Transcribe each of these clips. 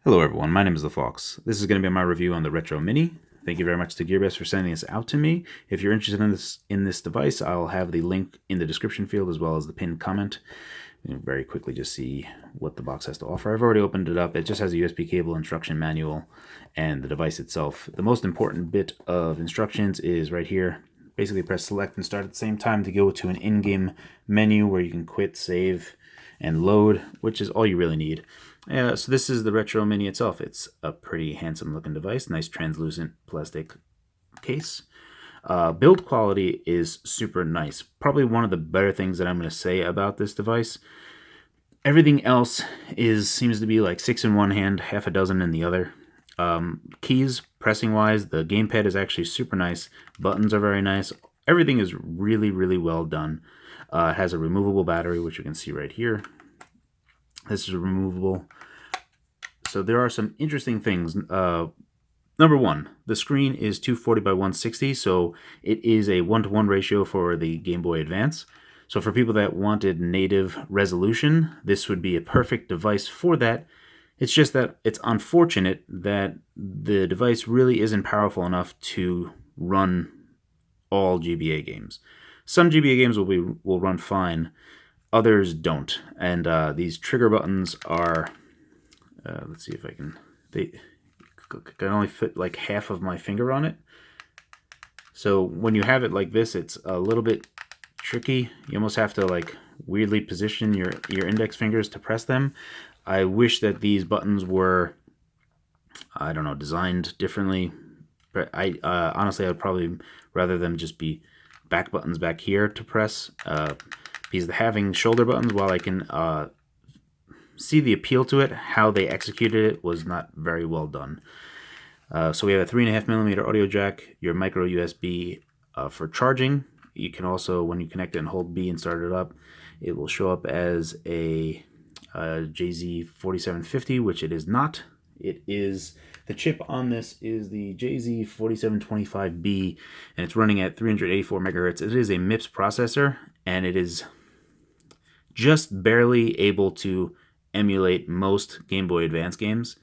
Hello everyone, my name is The Fox. This is going to be my review on the Retromini. Thank you very much to Gearbest for sending this out to me. If you're interested in this device, I'll have the link in the description field as well as the pinned comment. Very quickly just see what the box has to offer. I've already opened it up. It just has a USB cable, instruction manual, and the device itself. The most important bit of instructions is right here. Basically press select and start at the same time to go to an in-game menu where you can quit, save, and load, which is all you really need. So this is the Retromini itself. It's a pretty handsome looking device, nice translucent plastic case. Build quality is super nice. Probably one of the better things that I'm going to say about this device. Everything else seems to be like 6 in one hand, half a dozen in the other. Keys, pressing wise, the gamepad is actually super nice. Buttons are very nice. Everything is really, really well done. It has a removable battery, which you can see right here. This is removable. So there are some interesting things. Number one, the screen is 240 by 160, so it is a 1-to-1 ratio for the Game Boy Advance. So for people that wanted native resolution, this would be a perfect device for that. It's just that it's unfortunate that the device really isn't powerful enough to run all GBA games. Some GBA games will run fine, others don't. And these trigger buttons are, let's see if I can, they can only fit like half of my finger on it. So when you have it like this, it's a little bit tricky. You almost have to like weirdly position your index fingers to press them. I wish that these buttons were, I don't know, designed differently. But honestly, I'd probably rather them just be back buttons back here to press. Because having shoulder buttons, while I can see the appeal to it, how they executed it was not very well done. So we have a 3.5mm audio jack, your micro USB for charging. You can also, when you connect it and hold B and start it up, it will show up as a JZ4750, which it is not. It is, the chip on this is the JZ4725B, and it's running at 384 megahertz. It is a MIPS processor, and it is just barely able to emulate most Game Boy Advance games.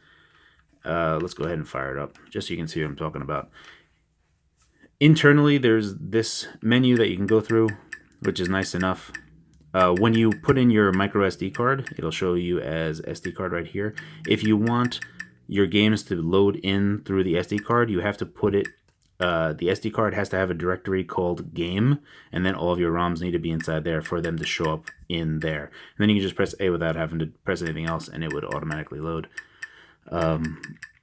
Let's go ahead and fire it up, just so you can see what I'm talking about. Internally, there's this menu that you can go through, which is nice enough. When you put in your micro SD card, it'll show you as SD card right here. If you want your games to load in through the SD card, you have to put it, the SD card has to have a directory called game, and then all of your ROMs need to be inside there for them to show up in there. And then you can just press A without having to press anything else, and it would automatically load. And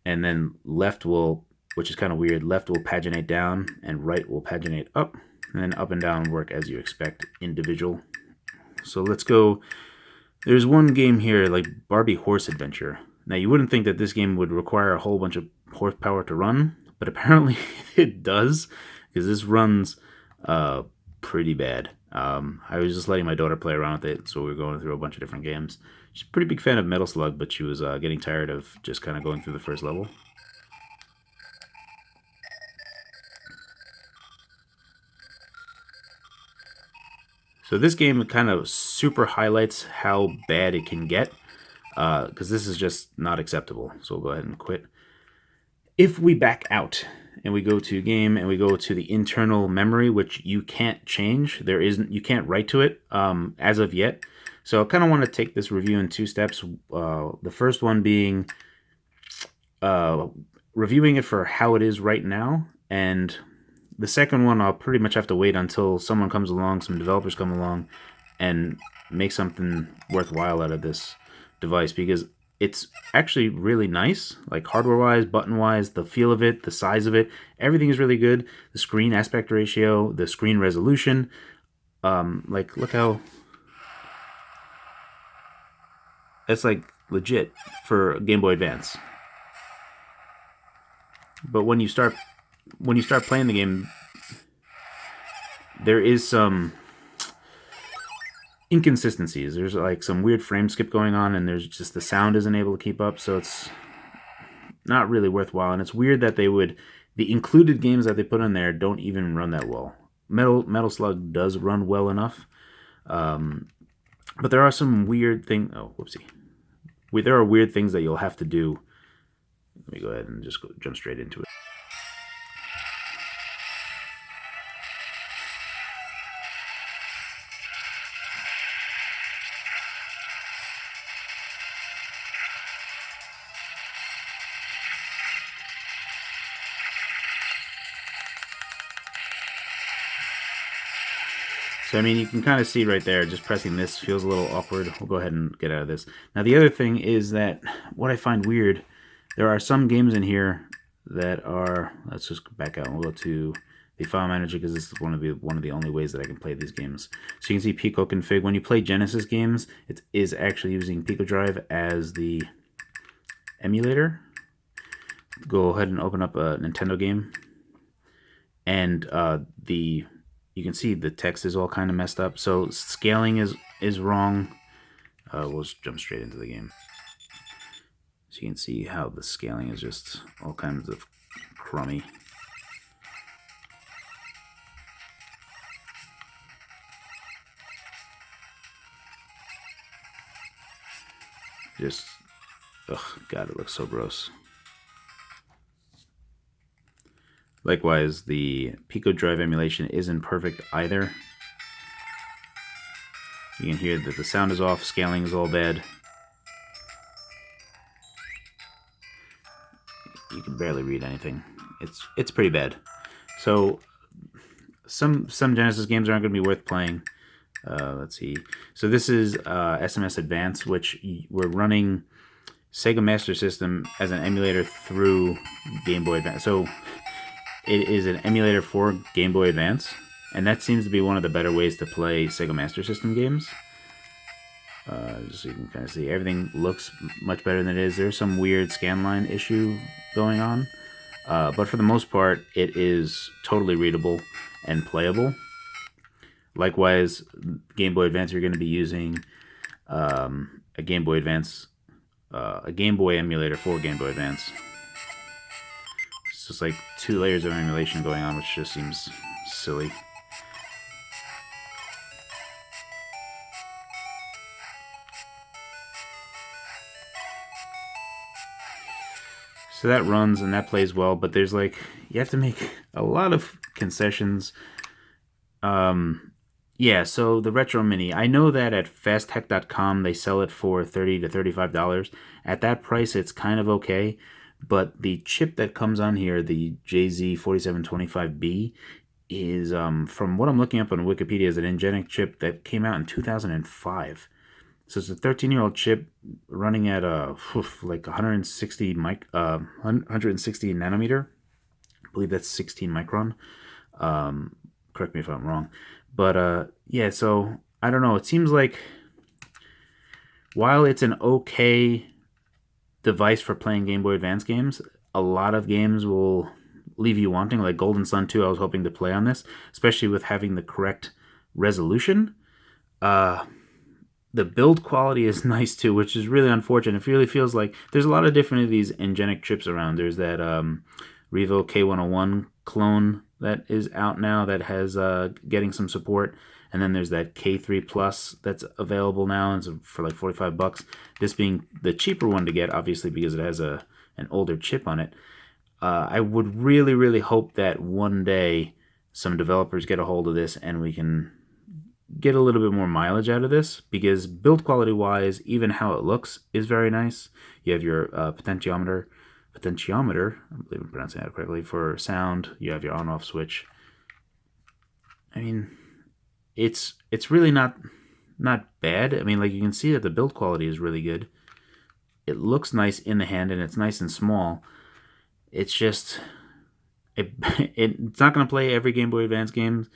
then left will, which is kind of weird, left will paginate down, and right will paginate up, and then up and down work as you expect, individual. So let's go. There's one game here, like Barbie Horse Adventure. Now, you wouldn't think that this game would require a whole bunch of horsepower to run, but apparently it does, because this runs pretty bad. I was just letting my daughter play around with it, so we were going through a bunch of different games. She's a pretty big fan of Metal Slug, but she was getting tired of just kind of going through the first level. So this game kind of super highlights how bad it can get, because this is just not acceptable. So we'll go ahead and quit. If we back out and we go to game and we go to the internal memory, which you can't change, you can't write to it as of yet. So I kind of want to take this review in two steps. The first one being reviewing it for how it is right now, and the second one, I'll pretty much have to wait until someone comes along, some developers come along, and make something worthwhile out of this device, because it's actually really nice, like hardware-wise, button-wise, the feel of it, the size of it, everything is really good. The screen aspect ratio, the screen resolution, like look how, that's like legit for Game Boy Advance. But when you start playing the game, there is some inconsistencies. There's like some weird frame skip going on, and there's just the sound isn't able to keep up, so it's not really worthwhile. And it's weird that the included games that they put in there don't even run that well. Metal Slug does run well enough, but there are some weird things. Oh, whoopsie. There are weird things that you'll have to do Let me go ahead and just jump straight into it. So, I mean, you can kind of see right there, just pressing this feels a little awkward. We'll go ahead and get out of this. Now, the other thing is that what I find weird, there are some games in here that are, let's just back out and we'll go to the file manager because this is one of the only ways that I can play these games. So you can see Pico config. When you play Genesis games, it is actually using Pico Drive as the emulator. Go ahead and open up a Nintendo game, and you can see the text is all kind of messed up. So scaling is wrong. We'll just jump straight into the game. So you can see how the scaling is just all kinds of crummy. Just, oh God, it looks so gross. Likewise, the Pico Drive emulation isn't perfect either. You can hear that the sound is off, scaling is all bad. You can barely read anything. It's pretty bad. So some Genesis games aren't going to be worth playing. Let's see. So this is SMS Advance, which we're running Sega Master System as an emulator through Game Boy Advance. So it is an emulator for Game Boy Advance, and that seems to be one of the better ways to play Sega Master System games. Just so you can kind of see, everything looks much better than it is. There's some weird scanline issue going on, but for the most part, it is totally readable and playable. Likewise, Game Boy Advance, you're going to be using a Game Boy Advance, a Game Boy emulator for Game Boy Advance. It's just like 2 layers of emulation going on, which just seems silly. So that runs and that plays well, but there's like, you have to make a lot of concessions. Yeah, so the Retromini, I know that at fasttech.com they sell it for $30 to $35. At that price, it's kind of okay, but the chip that comes on here, the JZ4725B, is, from what I'm looking up on Wikipedia, is an Ingenic chip that came out in 2005. So it's a 13-year-old chip running at like 160 nanometer. I believe that's 16 micron. Correct me if I'm wrong. But yeah, so I don't know. It seems like while it's an okay device for playing Game Boy Advance games, a lot of games will leave you wanting. Like Golden Sun 2, I was hoping to play on this, especially with having the correct resolution. The build quality is nice too, which is really unfortunate. It really feels like there's a lot of different of these Ingenic chips around. There's that Revo K101 clone that is out now that has getting some support, and then there's that K3 Plus that's available now and for like $45. This being the cheaper one to get, obviously, because it has an older chip on it. I would really, really hope that one day some developers get a hold of this and we can get a little bit more mileage out of this, because build quality wise, even how it looks is very nice. You have your potentiometer, I believe I'm pronouncing that correctly, for sound. You have your on-off switch. I mean, it's really not bad. I mean, like, you can see that the build quality is really good. It looks nice in the hand, and it's nice and small. It's just it's not going to play every Game Boy Advance game.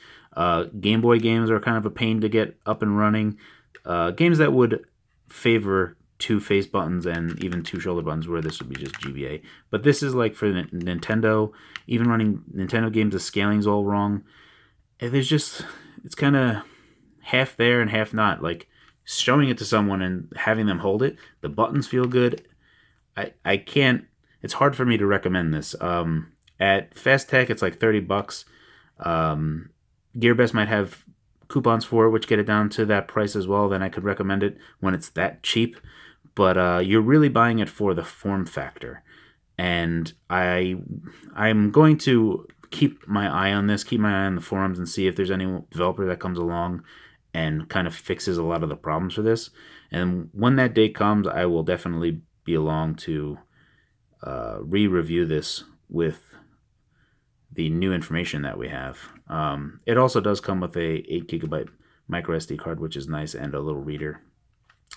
Game Boy games are kind of a pain to get up and running. Games that would favor 2 face buttons and even 2 shoulder buttons, where this would be just GBA. But this is like for Nintendo. Even running Nintendo games, the scaling's all wrong. It's kind of half there and half not. Like, showing it to someone and having them hold it, the buttons feel good. I can't. It's hard for me to recommend this. At Fast Tech, it's like $30. GearBest might have coupons for it, which get it down to that price as well. Then I could recommend it when it's that cheap. But you're really buying it for the form factor. and I'm going to keep my eye on this, keep my eye on the forums, and see if there's any developer that comes along and kind of fixes a lot of the problems for this. And when that day comes, I will definitely be along to re-review this with the new information that we have. It also does come with a 8 gigabyte micro SD card, which is nice, and a little reader.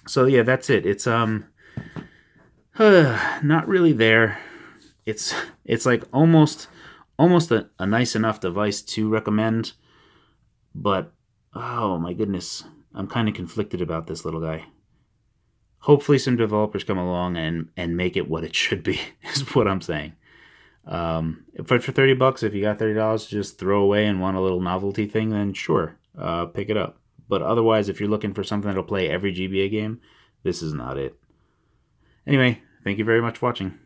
So yeah, that's it. It's not really there. It's like almost a nice enough device to recommend, but oh my goodness, I'm kind of conflicted about this little guy. Hopefully some developers come along and make it what it should be, is what I'm saying. But for $30, if you got $30 to just throw away and want a little novelty thing, then sure, pick it up. But otherwise, if you're looking for something that'll play every GBA game, this is not it. Anyway, thank you very much for watching.